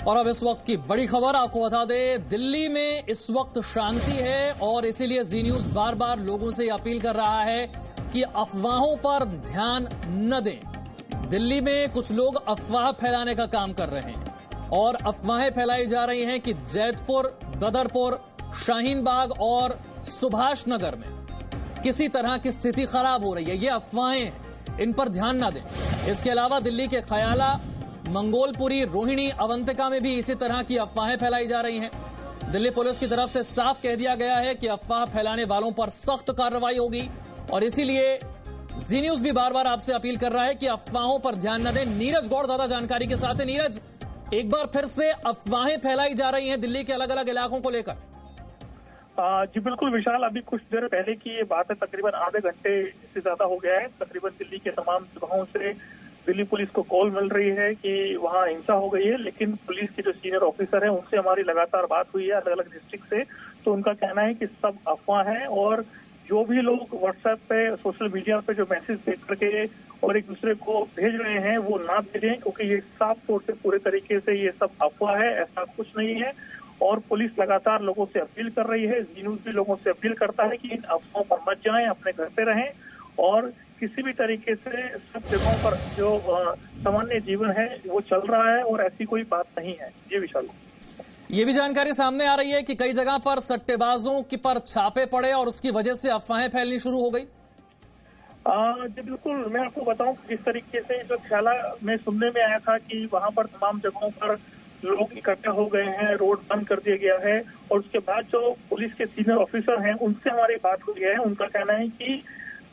और अब इस वक्त की बड़ी खबर आपको बता दें, दिल्ली में इस वक्त शांति है और इसीलिए जी न्यूज बार बार लोगों से अपील कर रहा है कि अफवाहों पर ध्यान न दें। दिल्ली में कुछ लोग अफवाह फैलाने का काम कर रहे हैं और अफवाहें फैलाई जा रही हैं कि जैतपुर, बदरपुर, शाहीन बाग और सुभाष नगर में किसी तरह की स्थिति खराब हो रही है। ये अफवाहें हैं, इन पर ध्यान न दें। इसके अलावा दिल्ली के खयाला, मंगोलपुरी, रोहिणी, अवंतिका में भी इसी तरह की अफवाहें फैलाई जा रही हैं। दिल्ली पुलिस की तरफ से साफ कह दिया गया है कि अफवाह फैलाने वालों पर सख्त कार्रवाई होगी और इसीलिए जी न्यूज भी बार बार आपसे अपील कर रहा है कि अफवाहों पर ध्यान न दें। नीरज गौड़ ज्यादा जानकारी के साथ है। नीरज, एक बार फिर से अफवाहें फैलाई जा रही हैं दिल्ली के अलग अलग इलाकों को लेकर। जी बिल्कुल विशाल, अभी कुछ देर पहले की ये बात है, तकरीबन आधे घंटे से ज्यादा हो गया है। तकरीबन दिल्ली के तमाम जगहों से दिल्ली पुलिस को कॉल मिल रही है कि वहाँ हिंसा हो गई है, लेकिन पुलिस के जो सीनियर ऑफिसर हैं उनसे हमारी लगातार बात हुई है अलग अलग डिस्ट्रिक्ट से, तो उनका कहना है कि सब अफवाह है और जो भी लोग व्हाट्सएप पे, सोशल मीडिया पे जो मैसेज देख करके और एक दूसरे को भेज रहे हैं वो ना भेजें, क्योंकि ये साफ तौर से पूरे तरीके से ये सब अफवाह है, ऐसा कुछ नहीं है। और पुलिस लगातार लोगों से अपील कर रही है, जी न्यूज भी लोगों से अपील करता है कि इन अफवाहों पर मत जाएं, अपने घर पे रहें और किसी भी तरीके से सब जगहों पर जो सामान्य जीवन है वो चल रहा है और ऐसी कोई बात नहीं है। जी विशाल, ये भी जानकारी सामने आ रही है कि कई जगह पर सट्टेबाजों की पर छापे पड़े और उसकी वजह से अफवाहें फैलनी शुरू हो गई। जी बिल्कुल, मैं आपको बताऊं जिस तरीके से जो ख्याला में सुनने में आया था कि वहां पर तमाम जगहों पर लोग इकट्ठा हो गए हैं, रोड बंद कर दिया गया है और उसके बाद जो पुलिस के सीनियर ऑफिसर हैं उनसे हमारी बात हुई है। उनका कहना है कि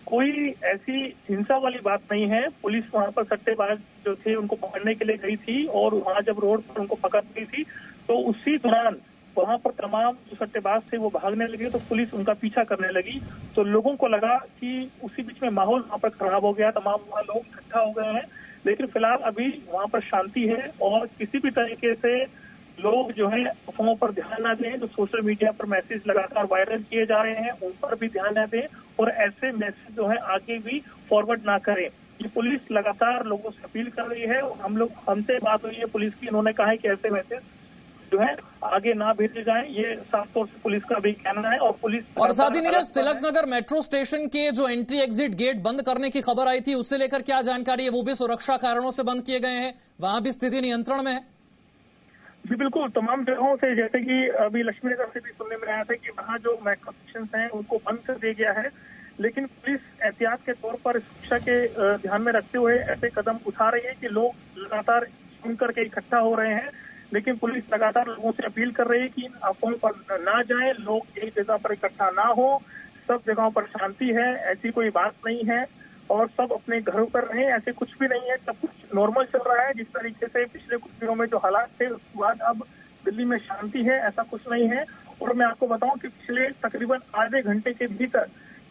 कोई ऐसी हिंसा वाली बात नहीं है। पुलिस वहां पर सट्टेबाज जो थे उनको पकड़ने के लिए गई थी और वहां जब रोड पर उनको पकड़ गई थी तो उसी दौरान वहां पर तमाम जो सट्टेबाज थे वो भागने लगे, तो पुलिस उनका पीछा करने लगी। तो लोगों को लगा कि उसी बीच में माहौल वहां पर खराब हो गया, तमाम वहां लोग इकट्ठा हो गए हैं, लेकिन फिलहाल अभी वहां पर शांति है और किसी भी तरीके से लोग जो है अफवाहों पर ध्यान न दें। जो सोशल मीडिया पर मैसेज लगातार वायरल किए जा रहे हैं उन पर भी ध्यान न दें और ऐसे मैसेज जो है आगे भी फॉरवर्ड ना करें। ये पुलिस लगातार लोगों से अपील कर रही है और हमसे बात हुई है पुलिस की, इन्होंने कहा है कि ऐसे मैसेज जो है आगे ना भेजे जाएं, ये साफ तौर से पुलिस का भी कहना है। और पुलिस और साथ ही नीरज, तिलक नगर मेट्रो स्टेशन के जो एंट्री एग्जिट गेट बंद करने की खबर आई थी उससे लेकर क्या जानकारी है? वो भी सुरक्षा कारणों से बंद किए गए हैं, वहां भी स्थिति नियंत्रण में है? जी बिल्कुल, तमाम जगहों से, जैसे कि अभी लक्ष्मी नगर से भी सुनने में आया था कि वहाँ जो मेट्रो स्टेशन हैं उनको बंद कर दिया गया है, लेकिन पुलिस एहतियात के तौर पर सुरक्षा के ध्यान में रखते हुए ऐसे कदम उठा रही है कि लोग लगातार सुन करके इकट्ठा हो रहे हैं, लेकिन पुलिस लगातार लोगों से अपील कर रही है कि इन अफवाहों पर ना जाएं, लोग एक जगह पर इकट्ठा ना हो, सब जगहों पर शांति है, ऐसी कोई बात नहीं है और सब अपने घरों पर रहें, ऐसे कुछ भी नहीं है, सब कुछ नॉर्मल चल रहा है। जिस तरीके से पिछले कुछ दिनों में जो हालात थे उसके बाद अब दिल्ली में शांति है, ऐसा कुछ नहीं है। और मैं आपको बताऊं कि पिछले तकरीबन आधे घंटे के भीतर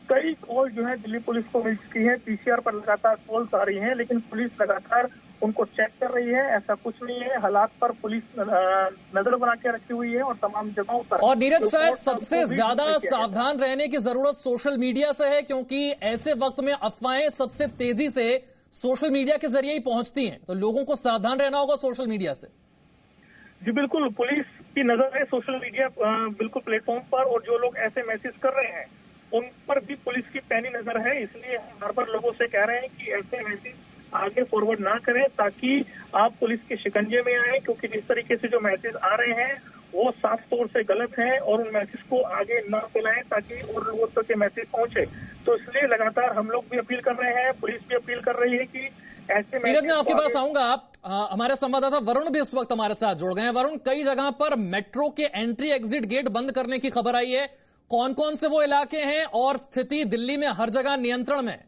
कई कॉल जो है दिल्ली पुलिस को मिल चुकी है, पीसीआर पर लगातार कॉल्स आ रही हैं, लेकिन पुलिस लगातार उनको चेक कर रही है, ऐसा कुछ नहीं है। हालात पर पुलिस नजर बना के रखी हुई है और तमाम जगहों पर। और नीरज, शायद सबसे ज्यादा सावधान रहने की जरूरत सोशल मीडिया से है, क्योंकि ऐसे वक्त में अफवाहें सबसे तेजी से सोशल मीडिया के जरिए ही पहुंचती हैं, तो लोगों को सावधान रहना होगा सोशल मीडिया से। जी बिल्कुल, पुलिस की नजर है सोशल मीडिया बिल्कुल प्लेटफॉर्म पर और जो लोग ऐसे मैसेज कर रहे हैं उन पर भी पुलिस की पैनी नजर है। इसलिए हम बार बार लोगों से कह रहे हैं कि ऐसे मैसेज आगे फॉरवर्ड ना करें ताकि आप पुलिस के शिकंजे में आए, क्योंकि जिस तरीके से जो मैसेज आ रहे हैं वो साफ तौर से गलत है और उन मैसेज को आगे ना फैलाएं ताकि और लोगों तक के मैसेज पहुंचे। तो इसलिए लगातार हम लोग भी अपील कर रहे हैं, पुलिस भी अपील कर रही है कि ऐसे नीरज, मैं आपके पास आऊंगा। आप हमारे संवाददाता वरुण भी इस वक्त हमारे साथ जुड़ गए हैं। वरुण, कई जगह पर मेट्रो के एंट्री एग्जिट गेट बंद करने की खबर आई है, कौन कौन से वो इलाके हैं और स्थिति दिल्ली में हर जगह नियंत्रण में है?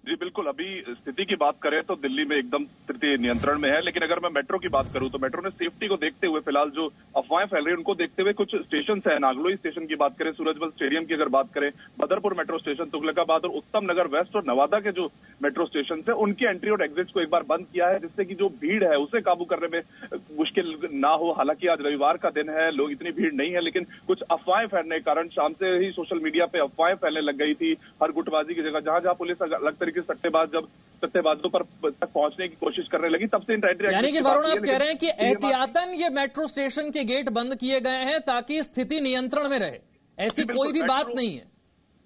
जी बिल्कुल, अभी स्थिति की बात करें तो दिल्ली में एकदम स्थिति नियंत्रण में है, लेकिन अगर मैं मेट्रो की बात करूं तो मेट्रो ने सेफ्टी को देखते हुए, फिलहाल जो अफवाहें फैल रही है उनको देखते हुए कुछ स्टेशन है, नागलोई स्टेशन की बात करें, सूरजबल स्टेडियम की अगर बात करें, बदरपुर मेट्रो स्टेशन, तुगलकाबाद और उत्तम नगर वेस्ट और नवादा के जो मेट्रो स्टेशन है उनकी एंट्री और एग्जिट को एक बार बंद किया है, जिससे कि जो भीड़ है उसे काबू करने में मुश्किल ना हो। हालांकि आज रविवार का दिन है, लोग इतनी भीड़ नहीं है, लेकिन कुछ अफवाहें फैलने के कारण शाम से ही सोशल मीडिया पे अफवाहें फैलने लग गई थी। हर गुटबाजी की जगह जहां जहां पुलिस अलग तरीके से सट्टेबाजों पर तक पहुंचने की कोशिश करने लगी, तब से यानी कि वरुण आप कह रहे हैं कि एहतियातन ये मेट्रो स्टेशन के गेट बंद किए गए हैं ताकि स्थिति नियंत्रण में रहे, ऐसी कोई भी बात नहीं है।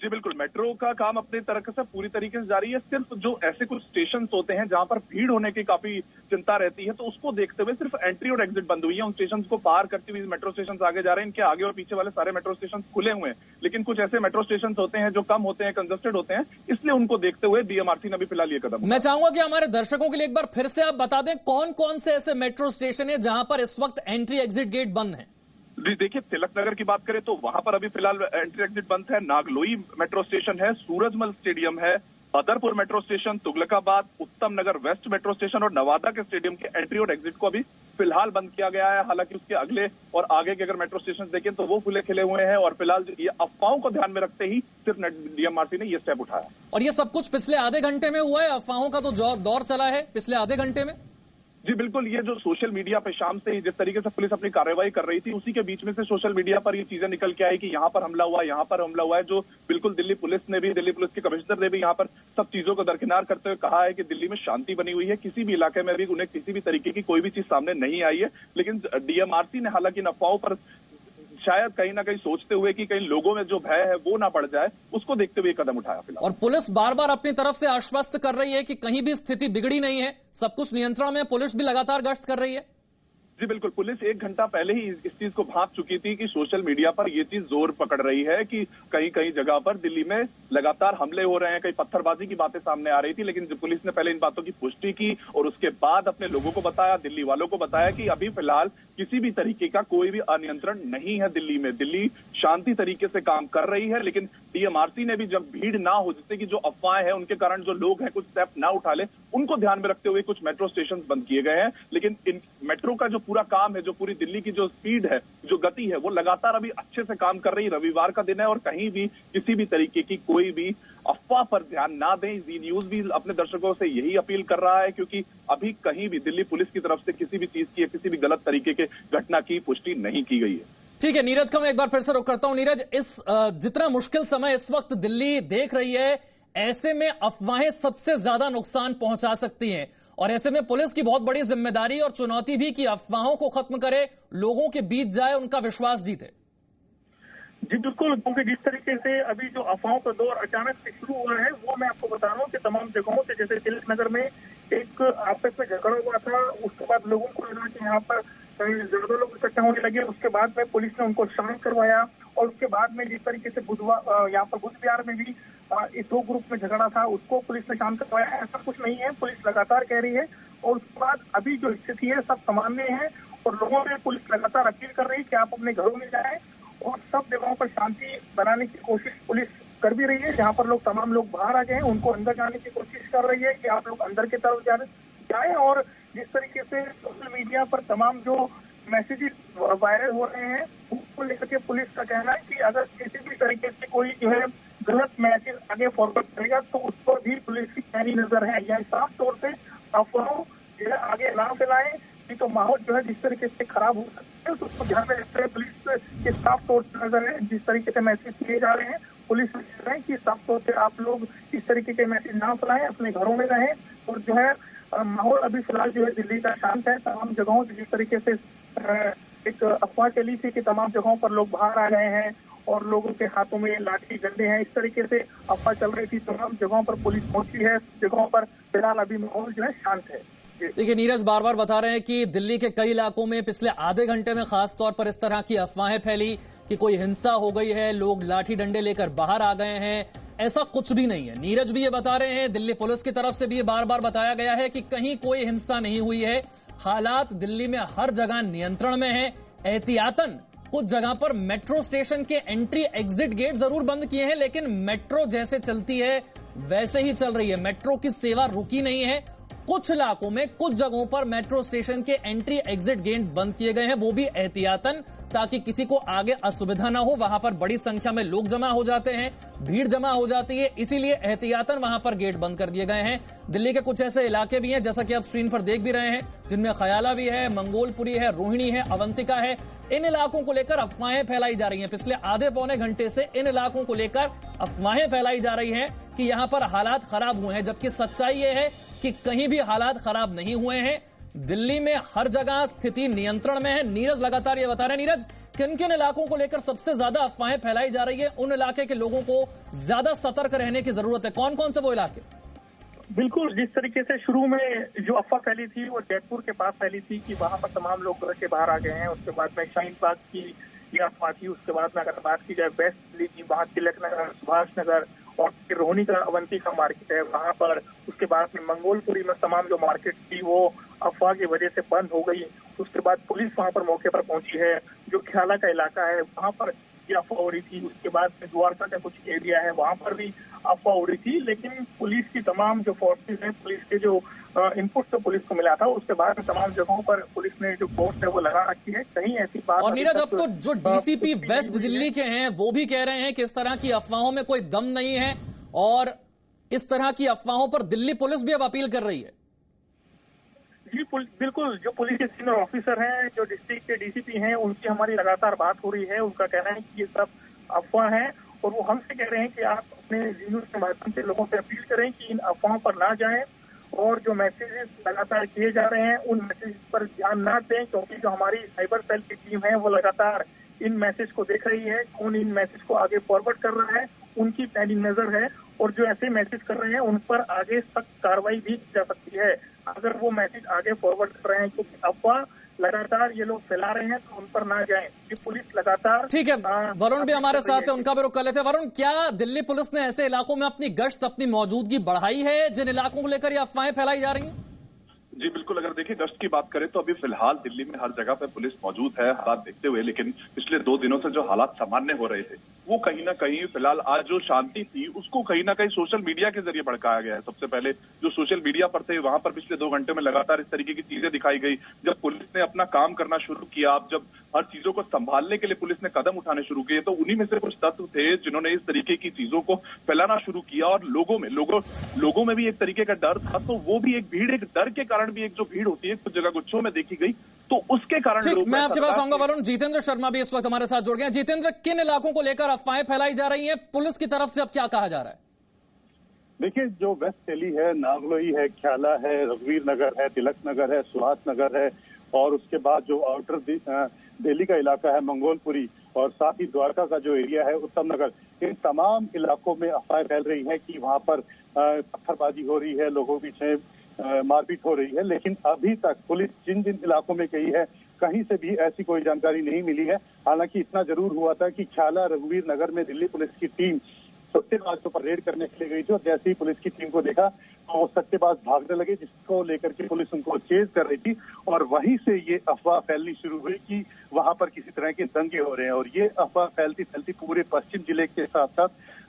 जी बिल्कुल, मेट्रो का काम अपनी तरह से पूरी तरीके से जारी है। सिर्फ जो ऐसे कुछ स्टेशन होते हैं जहां पर भीड़ होने की काफी चिंता रहती है, तो उसको देखते हुए सिर्फ एंट्री और एग्जिट बंद हुई है। उन स्टेशन को पार करती हुई मेट्रो स्टेशन आगे जा रहे हैं। इनके आगे और पीछे वाले सारे मेट्रो स्टेशन खुले हुए हैं, लेकिन कुछ ऐसे मेट्रो स्टेशन होते हैं जो कम होते हैं, कंजस्टेड होते हैं, इसलिए उनको देखते हुए डीएमआरसी ने अभी फिलहाल ये कदम। मैं चाहूंगा कि हमारे दर्शकों के लिए एक बार फिर से आप बता दें कौन कौन से ऐसे मेट्रो स्टेशन है जहां पर इस वक्त एंट्री एग्जिट गेट बंद है। देखिए, तिलक नगर की बात करें तो वहां पर अभी फिलहाल एंट्री एग्जिट बंद है। नागलोई मेट्रो स्टेशन है, सूरजमल स्टेडियम है, बदरपुर मेट्रो स्टेशन, तुगलकाबाद, उत्तम नगर वेस्ट मेट्रो स्टेशन और नवादा के स्टेडियम के एंट्री और एग्जिट को अभी फिलहाल बंद किया गया है। हालांकि उसके अगले और आगे के अगर मेट्रो स्टेशन देखें तो वो खुले खिले हुए हैं और फिलहाल ये अफवाहों को ध्यान में रखते ही सिर्फ डीएमआरसी ने ये स्टेप उठाया। और ये सब कुछ पिछले आधे घंटे में हुआ है, अफवाहों का तो दौर चला है पिछले आधे घंटे में। जी बिल्कुल, ये जो सोशल मीडिया पे शाम से ही जिस तरीके से पुलिस अपनी कार्रवाई कर रही थी, उसी के बीच में से सोशल मीडिया पर ये चीजें निकल के आई कि यहाँ पर हमला हुआ, यहाँ पर हमला हुआ है। जो बिल्कुल दिल्ली पुलिस के कमिश्नर ने भी यहाँ पर सब चीजों को दरकिनार करते हुए कहा है कि दिल्ली में शांति बनी हुई है, किसी भी इलाके में भी उन्हें किसी भी तरीके की कोई भी चीज सामने नहीं आई है। लेकिन डीएमआरसी ने हालांकि इन अफवाहों पर शायद कहीं ना कहीं सोचते हुए कि कहीं लोगों में जो भय है वो ना बढ़ जाए, उसको देखते हुए कदम उठाया फिलहाल। और पुलिस बार बार अपनी तरफ से आश्वस्त कर रही है कि कहीं भी स्थिति बिगड़ी नहीं है, सब कुछ नियंत्रण में, पुलिस भी लगातार गश्त कर रही है। जी बिल्कुल, पुलिस 1 घंटा पहले ही इस चीज को भांप चुकी थी कि सोशल मीडिया पर ये चीज जोर पकड़ रही है कि कहीं कहीं जगह पर दिल्ली में लगातार हमले हो रहे हैं, कहीं पत्थरबाजी की बातें सामने आ रही थी। लेकिन पुलिस ने पहले इन बातों की पुष्टि की और उसके बाद अपने लोगों को बताया, दिल्ली वालों को बताया कि अभी फिलहाल किसी भी तरीके का कोई भी अनियंत्रण नहीं है दिल्ली में। दिल्ली शांति तरीके से काम कर रही है, लेकिन डीएमआरसी ने भी जब भीड़ ना हो, जिससे कि जो अफवाहें हैं उनके कारण जो लोग हैं कुछ स्टेप ना उठा ले, उनको ध्यान में रखते हुए कुछ मेट्रो स्टेशन बंद किए गए हैं। लेकिन इन मेट्रो का जो पूरा काम है, जो पूरी दिल्ली की जो स्पीड है, जो गति है, वो लगातार अभी अच्छे से काम कर रही है। रविवार का दिन है और कहीं भी किसी भी तरीके की कोई भी अफवाह पर ध्यान ना दें। जी न्यूज भी अपने दर्शकों से यही अपील कर रहा है, क्योंकि अभी कहीं भी दिल्ली पुलिस की तरफ से किसी भी चीज की या किसी भी गलत तरीके के घटना की पुष्टि नहीं की गई है। ठीक है नीरज का मैं एक बार फिर से रुक करता हूं। नीरज, इस जितना मुश्किल समय इस वक्त दिल्ली देख रही है, ऐसे में अफवाहें सबसे ज्यादा नुकसान पहुंचा सकती हैं और ऐसे में पुलिस की बहुत बड़ी जिम्मेदारी और चुनौती भी कि अफवाहों को खत्म करे, लोगों के बीच जाए, उनका विश्वास जीते। जी बिल्कुल, क्योंकि जिस तरीके से अभी जो अफवाहों का दौर अचानक से शुरू हुआ है, वो मैं आपको बता रहा हूँ कि तमाम जगहों से, जैसे तिलक नगर में एक आपस में झगड़ा हुआ था, उसके बाद लोगों को लगा कि यहाँ पर ज्यादा लोग इकट्ठा होने लगे। उसके बाद में पुलिस ने उनको शांत करवाया और उसके बाद में जिस तरीके से यहाँ पर बुध विहार में भी इस 2 ग्रुप में झगड़ा था, उसको पुलिस ने शांत करवाया। ऐसा कुछ नहीं है, पुलिस लगातार कह रही है और उसके बाद अभी जो स्थिति है सब सामान्य है और लोगों से पुलिस लगातार अपील कर रही है कि आप अपने घरों में जाएं और सब जगहों पर शांति बनाने की कोशिश पुलिस कर भी रही है। जहाँ पर तमाम लोग बाहर आ गए हैं, उनको अंदर जाने की कोशिश कर रही है कि आप लोग अंदर की तरफ जाए। और जिस तरीके से सोशल मीडिया पर तमाम जो मैसेजेस वायरल हो रहे हैं, उसको लेकर के पुलिस का कहना है कि अगर किसी भी तरीके से कोई जो है गलत मैसेज आगे फॉरवर्ड करेगा तो उस पर भी पुलिस की पैनी नजर है। या साफ तौर से अफवाहों जो है आगे ना फैलाएं, नहीं तो माहौल जो है जिस तरीके से खराब हो सकता है, तो उसको ध्यान में रखते हुए पुलिस के साफ तौर से नजर है। जिस तरीके से मैसेज किए जा रहे हैं, पुलिस कह रहे हैं कि साफ तौर से आप लोग इस तरीके के मैसेज ना फैलाएं, अपने घरों में रहें। और जो है माहौल अभी फिलहाल जो है दिल्ली का शांत है। तमाम जगहों से जिस तरीके से एक अफवाह चली थी कि तमाम जगहों पर लोग बाहर आ गए हैं और लोगों के हाथों में लाठी डंडे हैं, इस तरीके से अफवाह चल रही थी, तमाम जगहों पर पुलिस पहुंची है। जगहों पर फिलहाल अभी माहौल जो है शांत है। देखिए नीरज बार बार बता रहे हैं कि दिल्ली के कई इलाकों में पिछले आधे घंटे में खास तौर पर इस तरह की अफवाहें फैली कि कोई हिंसा हो गई है, लोग लाठी डंडे लेकर बाहर आ गए हैं। ऐसा कुछ भी नहीं है। नीरज भी ये बता रहे हैं, दिल्ली पुलिस की तरफ से भी ये बार बार बताया गया है कि कहीं कोई हिंसा नहीं हुई है। हालात दिल्ली में हर जगह नियंत्रण में है। एहतियातन कुछ जगह पर मेट्रो स्टेशन के एंट्री एग्जिट गेट जरूर बंद किए हैं, लेकिन मेट्रो जैसे चलती है वैसे ही चल रही है। मेट्रो की सेवा रुकी नहीं है। कुछ इलाकों में कुछ जगहों पर मेट्रो स्टेशन के एंट्री एग्जिट गेट बंद किए गए हैं, वो भी एहतियातन, ताकि किसी को आगे असुविधा ना हो। वहां पर बड़ी संख्या में लोग जमा हो जाते हैं, भीड़ जमा हो जाती है, इसीलिए एहतियातन वहां पर गेट बंद कर दिए गए हैं। दिल्ली के कुछ ऐसे इलाके भी हैं, जैसा कि आप स्क्रीन पर देख भी रहे हैं, जिनमें खयाला भी है, मंगोलपुरी है, रोहिणी है, अवंतिका है। इन इलाकों को लेकर अफवाहें फैलाई जा रही हैं। पिछले आधे पौने घंटे से इन इलाकों को लेकर अफवाहें फैलाई जा रही हैं कि यहां पर हालात खराब हुए हैं, जबकि सच्चाई यह है कि कहीं भी हालात खराब नहीं हुए हैं। दिल्ली में हर जगह स्थिति नियंत्रण में है। नीरज लगातार ये बता रहे हैं। नीरज, किन किन इलाकों को लेकर सबसे ज्यादा अफवाहें फैलाई जा रही है? उन इलाके के लोगों को ज्यादा सतर्क रहने की जरूरत है। कौन कौन से वो इलाके? बिल्कुल, जिस तरीके से शुरू में जो अफवाह फैली थी वो जयपुर के पास फैली थी कि वहां पर तमाम लोग घर के बाहर आ गए हैं। उसके बाद में शाहीन बाग की ये अफवाह थी। उसके बाद में अगर बात की जाए वेस्ट दिल्ली की, वहाँ तिलक नगर, सुभाष नगर और रोहिणी का अवंतिका मार्केट है वहां पर। उसके बाद में मंगोलपुरी में तमाम जो मार्केट थी वो अफवाह की वजह से बंद हो गई। उसके बाद पुलिस वहां पर मौके पर पहुंची है। जो ख्याला का इलाका है वहां पर ये अफवाह हो रही थी। उसके बाद में द्वारका का कुछ एरिया है वहां पर भी अफवाह हो रही थी, लेकिन पुलिस की तमाम जो फोर्सेज हैं, पुलिस के जो इनपुट तो पुलिस को मिला था, उसके बाद तमाम जगहों पर पुलिस ने जो फोर्स है वो लगा रखी है। कहीं ऐसी बात और नीरज, अब तो जो डीसीपी वेस्ट दिल्ली के हैं वो भी कह रहे हैं कि इस तरह की अफवाहों में कोई दम नहीं है, और इस तरह की अफवाहों पर दिल्ली पुलिस भी अब अपील कर रही है। जी बिल्कुल, जो पुलिस के सीनियर ऑफिसर हैं, जो डिस्ट्रिक्ट के डीसीपी हैं, उनकी हमारी लगातार बात हो रही है। उनका कहना है कि ये सब अफवाह है, और वो हमसे कह रहे हैं कि आप अपने न्यूज के माध्यम से लोगों से अपील करें कि इन अफवाहों पर ना जाएं, और जो मैसेजेस लगातार किए जा रहे हैं उन मैसेज पर ध्यान ना दें, क्योंकि जो हमारी साइबर सेल की टीम है वो लगातार इन मैसेज को देख रही है। कौन इन मैसेज को आगे फॉरवर्ड कर रहा है, उनकी पहली नजर है, और जो ऐसे मैसेज कर रहे हैं उन पर आगे सख्त कार्रवाई भी की जा सकती है अगर वो मैसेज आगे फॉरवर्ड कर रहे हैं। क्योंकि अफवाह लगातार ये लोग फैला रहे हैं तो उन पर ना जाएं। ये पुलिस लगातार। ठीक है, वरुण भी हमारे साथ है, उनका भी रुख कर लेते हैं। वरुण, क्या दिल्ली पुलिस ने ऐसे इलाकों में अपनी गश्त, अपनी मौजूदगी बढ़ाई है जिन इलाकों को लेकर ये अफवाहें फैलाई जा रही हैं? जी बिल्कुल, अगर देखिए गश्त की बात करें तो अभी फिलहाल दिल्ली में हर जगह पर पुलिस मौजूद है हालात देखते हुए, लेकिन पिछले 2 दिनों से जो हालात सामान्य हो रहे थे वो कहीं ना कहीं फिलहाल आज जो शांति थी उसको कहीं ना कहीं सोशल मीडिया के जरिए भड़काया गया है। सबसे पहले जो सोशल मीडिया पर थे वहां पर पिछले 2 घंटे में लगातार इस तरीके की चीजें दिखाई गई। जब पुलिस ने अपना काम करना शुरू किया, अब जब हर चीजों को संभालने के लिए पुलिस ने कदम उठाने शुरू किए, तो उन्हीं में से कुछ तत्व थे जिन्होंने इस तरीके की चीजों को फैलाना शुरू किया, और लोगों में भी एक तरीके का डर था। तो वो भी एक भीड़, एक डर के कारण भी एक जो भीड़ होती है कुछ जगह गुच्छों में देखी गई, तो उसके कारण लोग। मैं आपके पास आऊंगा वरुण। जितेंद्र शर्मा भी इस वक्त हमारे साथ जुड़ गए हैं। जितेंद्र, किन इलाकों को लेकर अफवाहें फैलाई जा रही हैं? पुलिस की तरफ से अब क्या कहा जा रहा है? देखिए, जो वेस्ट दिल्ली है, नागलोई है, ख्याला है, रघुवीर नगर है, तिलक नगर है, सुहास नगर है, और उसके बाद जो आउटर दिल्ली का इलाका है मंगोलपुरी, और साथ ही द्वारका का जो एरिया है उत्तम नगर, इन तमाम इलाकों में अफवाहें फैल रही है कि वहां पर पत्थरबाजी हो रही है, लोगों के पीछे मारपीट हो रही है। लेकिन अभी तक पुलिस जिन जिन इलाकों में गई है कहीं से भी ऐसी कोई जानकारी नहीं मिली है। हालांकि इतना जरूर हुआ था कि ख्याला, रघुवीर नगर में दिल्ली पुलिस की टीम सट्टेबाजों पर रेड करने के लिए गई थी, और जैसे ही पुलिस की टीम को देखा तो वो सट्टेबाज भागने लगे, जिसको लेकर के पुलिस उनको चेज कर रही थी। और वहीं से ये अफवाह फैलनी शुरू हुई कि वहां पर किसी तरह के दंगे हो रहे हैं, और ये अफवाह फैलती फैलती पूरे पश्चिम जिले के साथ साथ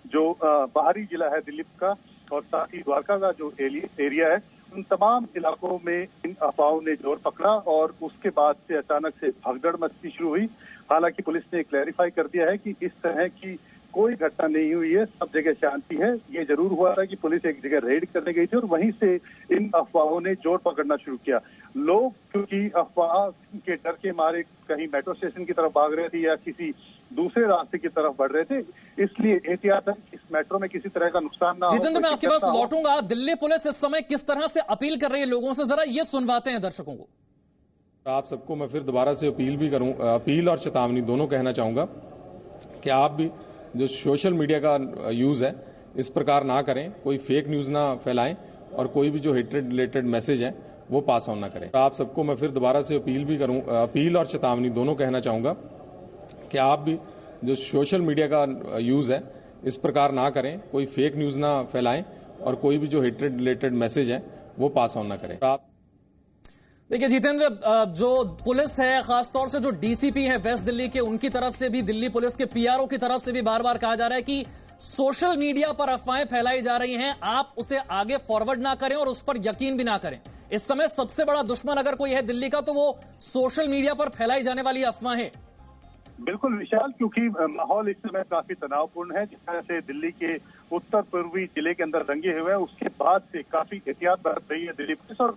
जो बाहरी जिला है दिल्ली का, और साथ ही द्वारका का जो एरिया है, उन तमाम इलाकों में इन अफवाहों ने जोर पकड़ा, और उसके बाद से अचानक से भगदड़ मचनी शुरू हुई। हालांकि पुलिस ने क्लैरिफाई कर दिया है कि इस तरह की कोई घटना नहीं हुई है, सब जगह शांति है। ये जरूर हुआ था कि पुलिस एक जगह रेड करने गई थी, और वहीं से इन अफवाहों ने जोर पकड़ना शुरू किया। लोग क्योंकि अफवाह के डर के मारे कहीं मेट्रो स्टेशन की तरफ भाग रहे थे या किसी दूसरे रास्ते की तरफ बढ़ रहे थे, इसलिए एहतियातन इस मेट्रो में किसी तरह का नुकसान ना हो। जितेंद्र, मैं आपके पास लौटूंगा। दिल्ली पुलिस इस समय किस तरह से अपील कर रही है लोगों से, जरा ये सुनवाते हैं दर्शकों को। आप सबको मैं फिर दोबारा से अपील भी करूं, अपील और चेतावनी दोनों कहना चाहूंगा कि आप भी जो सोशल मीडिया का यूज है इस प्रकार ना करें, कोई फेक न्यूज ना फैलाएं, और कोई भी जो हेट्रेड रिलेटेड मैसेज है वो पास ऑन ना करें। आप सबको मैं फिर दोबारा से अपील भी करूं, अपील और चेतावनी दोनों कहना चाहूंगा कि आप भी जो सोशल मीडिया का यूज है इस प्रकार ना करें, कोई फेक न्यूज ना फैलाएं, और कोई भी जो हेट्रेड रिलेटेड मैसेज है वो पास ऑन ना करें। देखिए जितेंद्र, जो पुलिस है, खासतौर से जो डीसीपी है वेस्ट दिल्ली के, उनकी तरफ से भी, दिल्ली पुलिस के पीआरओ की तरफ से भी बार बार कहा जा रहा है कि सोशल मीडिया पर अफवाहें फैलाई जा रही हैं, आप उसे आगे फॉरवर्ड ना करें और उस पर यकीन भी ना करें। इस समय सबसे बड़ा दुश्मन अगर कोई है दिल्ली का, तो वो सोशल मीडिया पर फैलाई जाने वाली अफवाहें। बिल्कुल विशाल, क्योंकि माहौल इस समय काफी तनावपूर्ण है। जिस तरह से दिल्ली के उत्तर पूर्वी जिले के अंदर दंगे हुए हैं, उसके बाद से काफी एहतियात बरत रही है दिल्ली पुलिस, और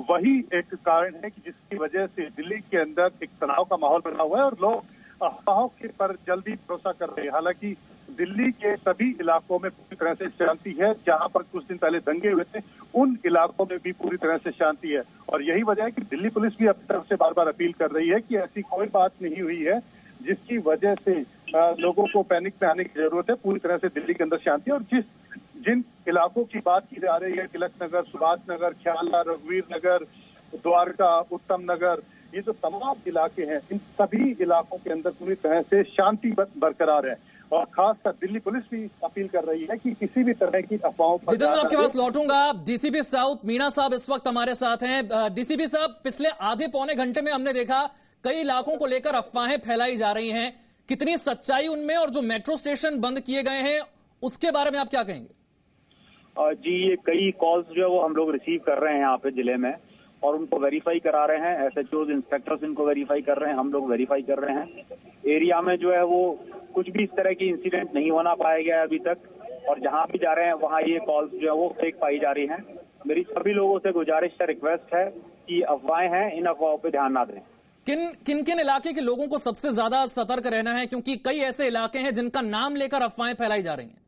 वही एक कारण है कि जिसकी वजह से दिल्ली के अंदर एक तनाव का माहौल बना हुआ है और लोग अफवाहों के पर जल्दी भरोसा कर रहे हैं। हालांकि दिल्ली के सभी इलाकों में पूरी तरह से शांति है। जहां पर कुछ दिन पहले दंगे हुए थे, उन इलाकों में भी पूरी तरह से शांति है, और यही वजह है कि दिल्ली पुलिस भी अपनी तरफ से बार बार अपील कर रही है कि ऐसी कोई बात नहीं हुई है जिसकी वजह से लोगों को पैनिक में आने की जरूरत है। पूरी तरह से दिल्ली के अंदर शांति है, और जिन इलाकों की बात की जा रही है, तिलक नगर, सुभाष नगर, ख्याला, रघुवीर नगर, द्वारका, उत्तम नगर, ये जो तमाम इलाके हैं, इन सभी इलाकों के अंदर पूरी तरह से शांति बरकरार है। और खासकर दिल्ली पुलिस भी अपील कर रही है कि किसी भी तरह की अफवाहों पर। जितेंद्र, आपके पास लौटूंगा। डीसीपी साउथ मीणा साहब इस वक्त हमारे साथ हैं। डीसीपी साहब, पिछले आधे पौने घंटे में हमने देखा कई इलाकों को लेकर अफवाहें फैलाई जा रही हैं, कितनी सच्चाई उनमें, और जो मेट्रो स्टेशन बंद किए गए हैं उसके बारे में आप क्या कहेंगे? जी, ये कई कॉल्स जो है वो हम लोग रिसीव कर रहे हैं यहाँ पे जिले में, और उनको वेरीफाई करा रहे हैं। एसएचओज, इंस्पेक्टर्स इनको वेरीफाई कर रहे हैं, हम लोग वेरीफाई कर रहे हैं। एरिया में जो है वो कुछ भी इस तरह की इंसिडेंट नहीं होना पाया गया अभी तक, और जहाँ भी जा रहे हैं वहाँ ये कॉल्स जो है वो फेक पाई जा रही हैं। मेरी सभी लोगों से गुजारिश है, रिक्वेस्ट है कि अफवाहें हैं, इन अफवाहों पर ध्यान ना दें। किन किन इलाके के लोगों को सबसे ज्यादा सतर्क रहना है, क्योंकि कई ऐसे इलाके हैं जिनका नाम लेकर अफवाहें फैलाई जा रही हैं?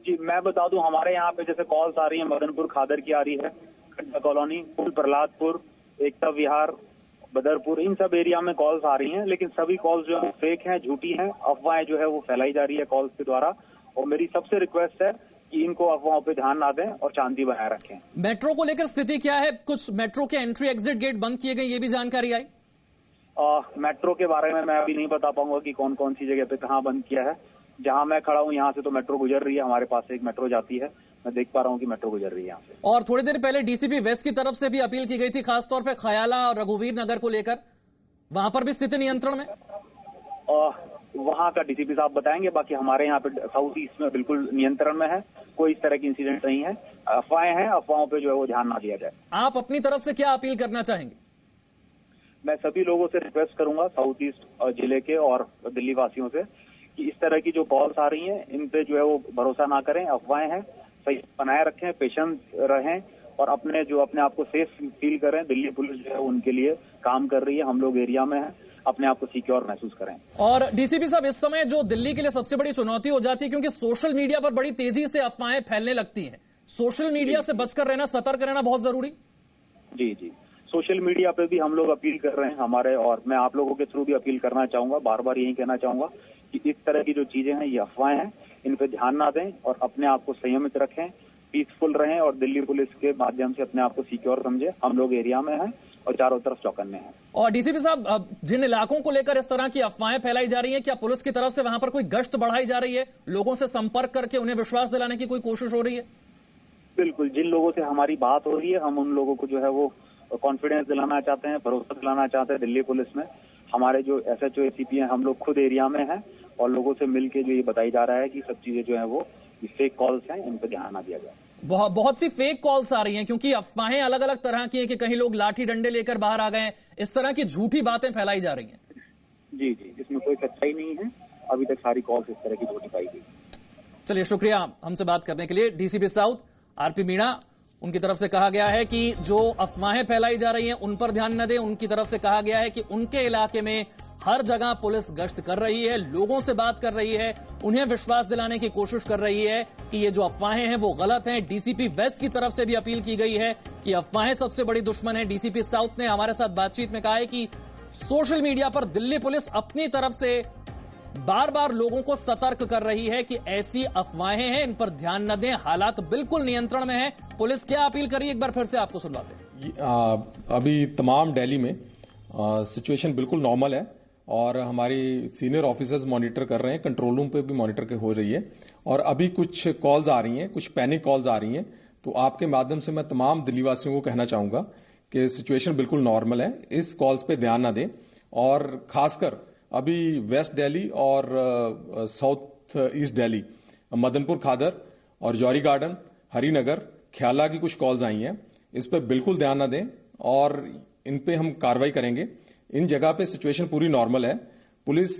जी, मैं बता दूं, हमारे यहाँ पे जैसे कॉल्स आ रही है, मदनपुर खादर की आ रही है, खड्डा कॉलोनी, फूल प्रहलादपुर, एकता विहार, बदरपुर, इन सब एरिया में कॉल्स आ रही हैं, लेकिन सभी कॉल्स जो है फेक हैं, झूठी हैं। अफवाहें जो है वो फैलाई जा रही है कॉल्स के द्वारा, और मेरी सबसे रिक्वेस्ट है कि इनको अफवाहों पे ध्यान ना दें और शांति बनाए रखें। मेट्रो को लेकर स्थिति क्या है? कुछ मेट्रो के एंट्री एग्जिट गेट बंद किए गए, ये भी जानकारी आई? मेट्रो के बारे में मैं अभी नहीं बता पाऊंगा कि कौन कौन सी जगह पे कहाँ बंद किया है। जहां मैं खड़ा हूँ यहाँ से तो मेट्रो गुजर रही है, हमारे पास से एक मेट्रो जाती है, मैं देख पा रहा हूँ कि मेट्रो गुजर रही है यहाँ से। और थोड़ी देर पहले डीसीपी वेस्ट की तरफ से भी अपील की गई थी, खासतौर पे ख्याला और रघुवीर नगर को लेकर, वहां पर भी स्थिति नियंत्रण में? वहां का डीसीपी साहब बताएंगे, बाकी हमारे यहाँ पे साउथ ईस्ट में बिल्कुल नियंत्रण में है, कोई इस तरह की इंसिडेंट नहीं है। अफवाहें हैं, अफवाहों पे जो है वो ध्यान ना दिया जाए। आप अपनी तरफ से क्या अपील करना चाहेंगे? मैं सभी लोगों से रिक्वेस्ट करूंगा, साउथ ईस्ट जिले के और दिल्ली वासियों से, कि इस तरह की जो कॉल्स आ रही हैं इन पे जो है वो भरोसा ना करें, अफवाहें हैं, सही बनाए रखें, पेशेंस रहें, और अपने आप को सेफ फील करें। दिल्ली पुलिस जो है उनके लिए काम कर रही है, हम लोग एरिया में हैं, अपने आप को सिक्योर महसूस करें। और डीसीपी साहब, इस समय जो दिल्ली के लिए सबसे बड़ी चुनौती हो जाती है, क्योंकि सोशल मीडिया पर बड़ी तेजी से अफवाहें फैलने लगती हैं, सोशल मीडिया से बचकर रहना, सतर्क रहना बहुत जरूरी। जी जी, सोशल मीडिया पे भी हम लोग अपील कर रहे हैं हमारे, और मैं आप लोगों के थ्रू भी अपील करना चाहूंगा, बार बार यही कहना चाहूंगा कि इस तरह की जो चीजें हैं ये अफवाहें हैं, इन पे ध्यान ना दें और अपने आप को संयमित रखें, पीसफुल रहें, और दिल्ली पुलिस के माध्यम से अपने आप को सिक्योर समझे। हम लोग एरिया में हैं और चारों तरफ चौकन्ने हैं। और डीसीपी साहब, जिन इलाकों को लेकर इस तरह की अफवाहें फैलाई जा रही हैं, क्या पुलिस की तरफ से वहां पर कोई गश्त बढ़ाई जा रही है, लोगों से संपर्क करके उन्हें विश्वास दिलाने की कोई कोशिश हो रही है? बिल्कुल, जिन लोगों से हमारी बात हो रही है, हम उन लोगों को जो है वो कॉन्फिडेंस दिलाना चाहते हैं, भरोसा दिलाना चाहते हैं दिल्ली पुलिस में। हमारे जो एसएचओ एसीपी हैं, हम लोग खुद एरिया में हैं, और लोगों से मिलके जो ये बताई जा रहा है कि सब चीजें जो है वो फेक कॉल्स हैं, इन पर ध्यान ना दिया जाए। बहुत सी फेक कॉल्स आ रही हैं, क्योंकि अफवाहें अलग अलग तरह की हैं कि कहीं लोग लाठी डंडे लेकर बाहर आ गए, इस तरह की झूठी बातें फैलाई जा रही हैं। जी जी, इसमें कोई सच्चाई नहीं है, अभी तक सारी कॉल्स इस तरह की झूठी पाई गई। चलिए, शुक्रिया हमसे बात करने के लिए। डीसीपी साउथ आरपी मीणा, उनकी तरफ से कहा गया है कि जो अफवाहें फैलाई जा रही हैं उन पर ध्यान न दें। उनकी तरफ से कहा गया है कि उनके इलाके में हर जगह पुलिस गश्त कर रही है, लोगों से बात कर रही है, उन्हें विश्वास दिलाने की कोशिश कर रही है कि ये जो अफवाहें हैं वो गलत हैं। डीसीपी वेस्ट की तरफ से भी अपील की गई है कि अफवाहें सबसे बड़ी दुश्मन है। डीसीपी साउथ ने हमारे साथ बातचीत में कहा है कि सोशल मीडिया पर दिल्ली पुलिस अपनी तरफ से बार बार लोगों को सतर्क कर रही है कि ऐसी अफवाहें हैं, इन पर ध्यान न दें, हालात बिल्कुल नियंत्रण में है। पुलिस क्या अपील करी, एक बार फिर से आपको सुनवाते हैं। अभी तमाम दिल्ली में सिचुएशन बिल्कुल नॉर्मल है, और हमारी सीनियर ऑफिसर्स मॉनिटर कर रहे हैं, कंट्रोल रूम पे भी मॉनिटर हो रही है, और अभी कुछ कॉल्स आ रही हैं, कुछ पैनिक कॉल्स आ रही हैं। तो आपके माध्यम से मैं तमाम दिल्ली वासियों को कहना चाहूंगा कि सिचुएशन बिल्कुल नॉर्मल है, इस कॉल्स पे ध्यान ना दें। और खासकर अभी वेस्ट दिल्ली और साउथ ईस्ट दिल्ली मदनपुर खादर और जौहरी गार्डन, हरिनगर, ख्याला की कुछ कॉल्स आई हैं। इस पर बिल्कुल ध्यान न दें और इन पे हम कार्रवाई करेंगे। इन जगह पे सिचुएशन पूरी नॉर्मल है, पुलिस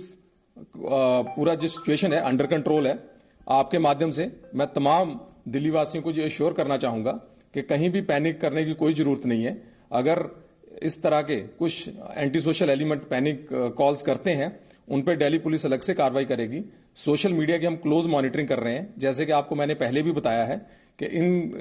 पूरा जो सिचुएशन है अंडर कंट्रोल है। आपके माध्यम से मैं तमाम दिल्ली वासियों को ये श्योर करना चाहूंगा कि कहीं भी पैनिक करने की कोई जरूरत नहीं है। अगर इस तरह के कुछ anti social element panic calls करते हैं, उन पर दिल्ली पुलिस अलग से कार्रवाई करेगी। सोशल मीडिया की हम क्लोज मॉनिटरिंग कर रहे हैं, जैसे कि आपको मैंने पहले भी बताया है कि इन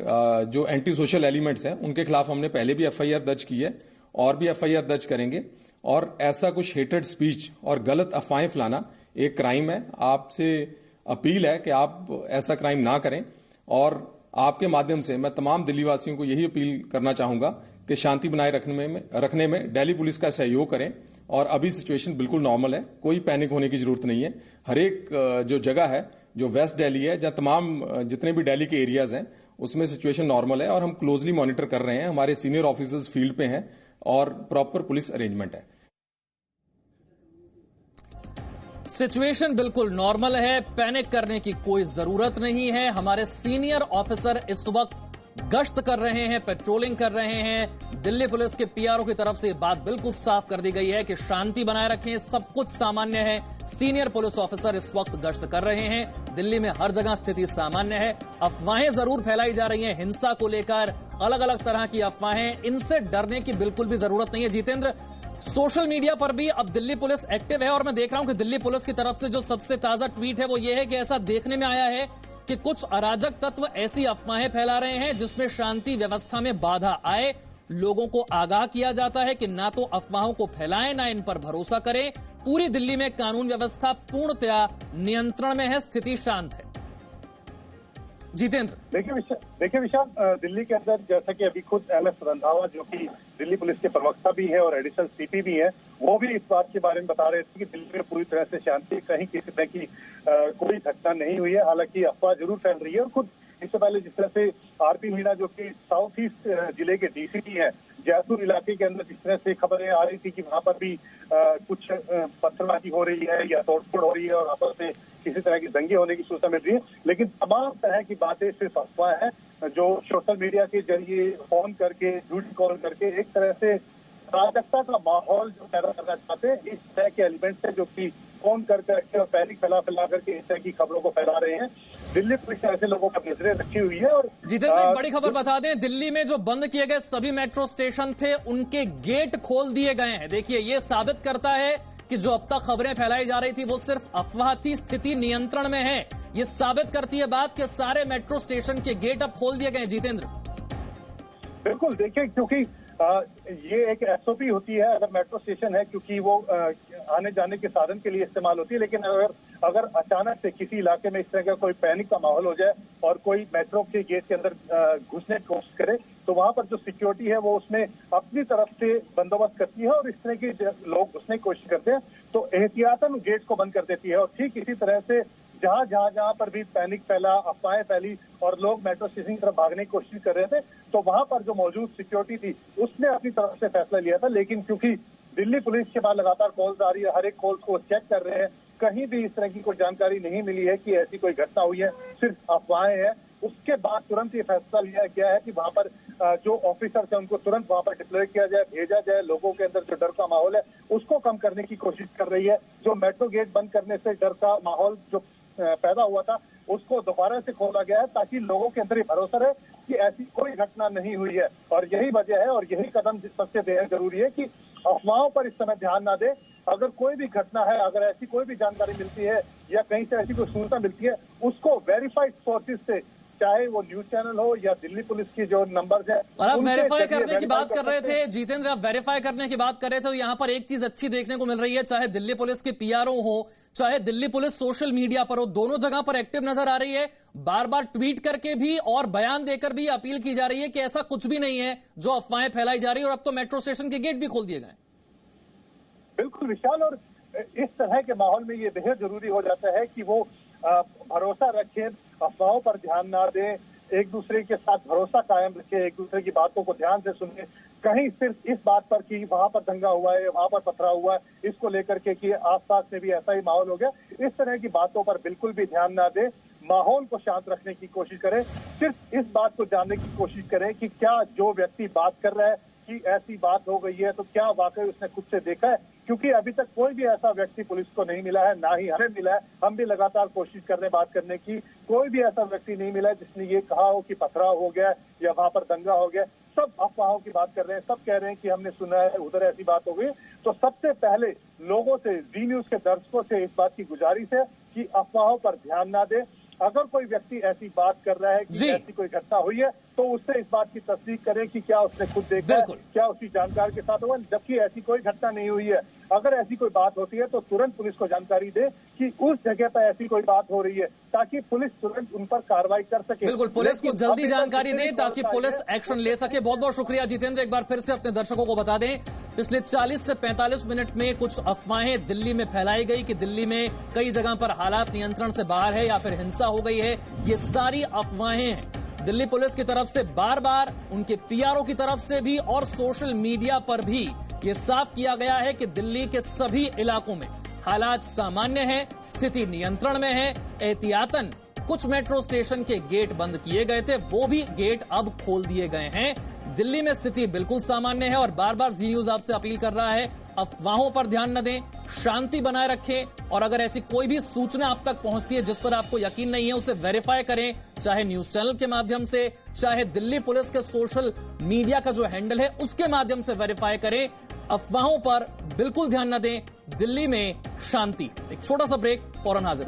जो एंटी सोशल एलिमेंट्स हैं उनके खिलाफ हमने पहले भी एफआईआर दर्ज की है और भी एफआईआर दर्ज करेंगे। और ऐसा कुछ हेटेड स्पीच और गलत अफवाहें फैलाना एक क्राइम है। आपसे अपील है कि आप ऐसा क्राइम ना करें और आपके माध्यम से मैं तमाम दिल्ली वासियों को यही अपील करना चाहूंगा कि शांति बनाए रखने में दिल्ली पुलिस का सहयोग करें। और अभी सिचुएशन बिल्कुल नॉर्मल है, कोई पैनिक होने की जरूरत नहीं है। हर एक जो जगह है, जो वेस्ट दिल्ली है, जहां तमाम जितने भी दिल्ली के एरियाज हैं, उसमें सिचुएशन नॉर्मल है और हम क्लोजली मॉनिटर कर रहे हैं। हमारे सीनियर ऑफिसर्स फील्ड पे हैं और प्रॉपर पुलिस अरेंजमेंट है। सिचुएशन बिल्कुल नॉर्मल है, पैनिक करने की कोई जरूरत नहीं है। हमारे सीनियर ऑफिसर इस वक्त गश्त कर रहे हैं, पेट्रोलिंग कर रहे हैं। दिल्ली पुलिस के पीआरओ की तरफ से ये बात बिल्कुल साफ कर दी गई है कि शांति बनाए रखें, सब कुछ सामान्य है। सीनियर पुलिस ऑफिसर इस वक्त गश्त कर रहे हैं। दिल्ली में हर जगह स्थिति सामान्य है। अफवाहें जरूर फैलाई जा रही हैं हिंसा को लेकर, अलग अलग तरह की अफवाहें, इनसे डरने की बिल्कुल भी जरूरत नहीं है। जितेंद्र, सोशल मीडिया पर भी अब दिल्ली पुलिस एक्टिव है और मैं देख रहा हूं कि दिल्ली पुलिस की तरफ से जो सबसे ताजा ट्वीट है वो ये है कि ऐसा देखने में आया है कि कुछ अराजक तत्व ऐसी अफवाहें फैला रहे हैं जिसमें शांति व्यवस्था में बाधा आए। लोगों को आगाह किया जाता है कि ना तो अफवाहों को फैलाएं, ना इन पर भरोसा करें। पूरी दिल्ली में कानून व्यवस्था पूर्णतया नियंत्रण में है, स्थिति शांत है। जितेंद्र, देखिए विशाल, दिल्ली के अंदर जैसा कि अभी खुद एमएस रंधावा जो कि दिल्ली पुलिस के प्रवक्ता भी है और एडिशनल सीपी भी है, वो भी इस बात के बारे में बता रहे थे कि दिल्ली में पूरी तरह से शांति, कहीं किसी तरह की कोई घटना नहीं हुई है। हालांकि अफवाह जरूर फैल रही है और खुद इससे पहले जिस तरह से आरपी मीणा जो कि साउथ ईस्ट जिले के डीसीपी हैं, जयपुर इलाके के अंदर जिस तरह से खबरें आ रही थी कि वहां पर भी कुछ पत्थरबाजी हो रही है या तोड़फोड़ हो रही है और आपस में किसी तरह की दंगे होने की सूचना मिल रही है, लेकिन तमाम तरह की बातें सिर्फ अफवाह है जो सोशल मीडिया के जरिए फोन करके, झूठी कॉल करके एक तरह से अराजकता का माहौल जो पैदा करना चाहते हैं। इस तरह के एलिमेंट्स है जो कि फोन कर करके और पैनिक फैला करके इस तरह की खबरों को फैला रहे हैं। दिल्ली पुलिस ऐसे लोगों पर नजरें रखी हुई है। और जितेंद्र, एक बड़ी खबर बता दें, दिल्ली में जो बंद किए गए सभी मेट्रो स्टेशन थे उनके गेट खोल दिए गए हैं। देखिए, ये साबित करता है कि जो अब तक खबरें फैलाई जा रही थी वो सिर्फ अफवाह थी, स्थिति नियंत्रण में है। ये साबित करती है बात कि सारे मेट्रो स्टेशन के गेट अब खोल दिए गए। जितेंद्र, बिल्कुल, देखिए, क्योंकि ये एक एसओपी होती है अगर मेट्रो स्टेशन है, क्योंकि वो आने जाने के साधन के लिए इस्तेमाल होती है। लेकिन अगर अचानक से किसी इलाके में इस तरह का कोई पैनिक का माहौल हो जाए और कोई मेट्रो के गेट के अंदर घुसने की कोशिश करे, तो वहां पर जो सिक्योरिटी है वो उसमें अपनी तरफ से बंदोबस्त करती है और इस तरह के लोग घुसने की कोशिश करते हैं तो एहतियातन गेट को बंद कर देती है। और ठीक इसी तरह से जहां पर भी पैनिक फैला, अफवाहें फैली और लोग मेट्रो स्टेशन की तरफ भागने की कोशिश कर रहे थे, तो वहां पर जो मौजूद सिक्योरिटी थी उसने अपनी तरफ से फैसला लिया था। लेकिन क्योंकि दिल्ली पुलिस के बाद लगातार कॉल्स आ रही है, हर एक कॉल्स को चेक कर रहे हैं, कहीं भी इस तरह की कोई जानकारी नहीं मिली है कि ऐसी कोई घटना हुई है, सिर्फ अफवाहें हैं। उसके बाद तुरंत ये फैसला लिया गया है कि वहां पर जो ऑफिसर्स हैं उनको तुरंत वहां पर डिप्लॉय किया जाए, भेजा जाए। लोगों के अंदर जो डर का माहौल है उसको कम करने की कोशिश कर रही है। जो मेट्रो गेट बंद करने से डर का माहौल जो पैदा हुआ था उसको दोबारा से खोला गया है ताकि लोगों के अंदर ये भरोसा रहे कि ऐसी कोई घटना नहीं हुई है। और यही वजह है और यही कदम सबसे बेहद जरूरी है कि अफवाहों पर इस समय ध्यान ना दे। अगर कोई भी घटना है, अगर ऐसी कोई भी जानकारी मिलती है या कहीं से ऐसी कोई सूचना मिलती है, उसको वेरीफाइड सोर्सेज से, चाहे वो न्यूज चैनल हो या दिल्ली पुलिस की जो नंबर है। और आप वेरीफाई करने की बात कर रहे थे जितेंद्र, आप वेरीफाई करने की बात कर रहे थे, तो यहाँ पर एक चीज अच्छी देखने को मिल रही है, चाहे दिल्ली पुलिस के पीआरओ हो, चाहे दिल्ली पुलिस सोशल मीडिया पर हो, दोनों जगह पर एक्टिव नजर आ रही है। बार बार ट्वीट करके भी और बयान देकर भी अपील की जा रही है कि ऐसा कुछ भी नहीं है जो अफवाहें फैलाई जा रही है। और अब तो मेट्रो स्टेशन के गेट भी खोल दिए गए। बिल्कुल विशाल, और इस तरह के माहौल में ये बेहद जरूरी हो जाता है कि वो भरोसा रखें, अफवाहों पर ध्यान ना दें, एक दूसरे के साथ भरोसा कायम रखें, एक दूसरे की बातों को ध्यान से सुने, कहीं सिर्फ इस बात पर कि वहां पर दंगा हुआ है, वहां पर पथराव हुआ है, इसको लेकर के कि आसपास में भी ऐसा ही माहौल हो गया, इस तरह की बातों पर बिल्कुल भी ध्यान ना दे। माहौल को शांत रखने की कोशिश करें, सिर्फ इस बात को जानने की कोशिश करें कि क्या जो व्यक्ति बात कर रहा है कि ऐसी बात हो गई है तो क्या वाकई उसने खुद से देखा है, क्योंकि अभी तक कोई भी ऐसा व्यक्ति पुलिस को नहीं मिला है, ना ही हमें मिला है। हम भी लगातार कोशिश कर रहे हैं बात करने की, कोई भी ऐसा व्यक्ति नहीं मिला है जिसने ये कहा हो कि पथराव हो गया या वहां पर दंगा हो गया। सब अफवाहों की बात कर रहे हैं, सब कह रहे हैं कि हमने सुना है उधर ऐसी बात हो गई। तो सबसे पहले लोगों से, जी न्यूज के दर्शकों से इस बात की गुजारिश है कि अफवाहों पर ध्यान ना दे। अगर कोई व्यक्ति ऐसी बात कर रहा है कि ऐसी कोई घटना हुई है तो उससे इस बात की तस्दीक करें कि क्या उसने खुद देखा है, क्या उसकी जानकार के साथ हुआ, जबकि ऐसी कोई घटना नहीं हुई है। अगर ऐसी कोई बात होती है तो तुरंत पुलिस को जानकारी दे कि उस जगह पर ऐसी कोई बात हो रही है, ताकि पुलिस तुरंत उन पर कार्रवाई कर सके। बिल्कुल, पुलिस को जल्दी जानकारी दे ताकि पुलिस एक्शन ले सके। बहुत बहुत शुक्रिया जितेंद्र। एक बार फिर से अपने दर्शकों को बता दें, पिछले 40 से 45 मिनट में कुछ अफवाहें दिल्ली में फैलाई गई कि दिल्ली में कई जगह पर हालात नियंत्रण से बाहर है या फिर हिंसा हो गई है। ये सारी अफवाहें हैं। दिल्ली पुलिस की तरफ से बार बार, उनके पीआरओ की तरफ से भी और सोशल मीडिया पर भी ये साफ किया गया है कि दिल्ली के सभी इलाकों में हालात सामान्य हैं, स्थिति नियंत्रण में है। एहतियातन कुछ मेट्रो स्टेशन के गेट बंद किए गए थे, वो भी गेट अब खोल दिए गए हैं। दिल्ली में स्थिति बिल्कुल सामान्य है और बार बार जी न्यूज आपसे अपील कर रहा है, अफवाहों पर ध्यान न दें, शांति बनाए रखें और अगर ऐसी कोई भी सूचना आप तक पहुंचती है जिस पर आपको यकीन नहीं है, उसे वेरीफाई करें, चाहे न्यूज चैनल के माध्यम से, चाहे दिल्ली पुलिस के सोशल मीडिया का जो हैंडल है उसके माध्यम से वेरीफाई करें। अफवाहों पर बिल्कुल ध्यान न दें। दिल्ली में शांति। एक छोटा सा ब्रेक, फौरन हाजिर।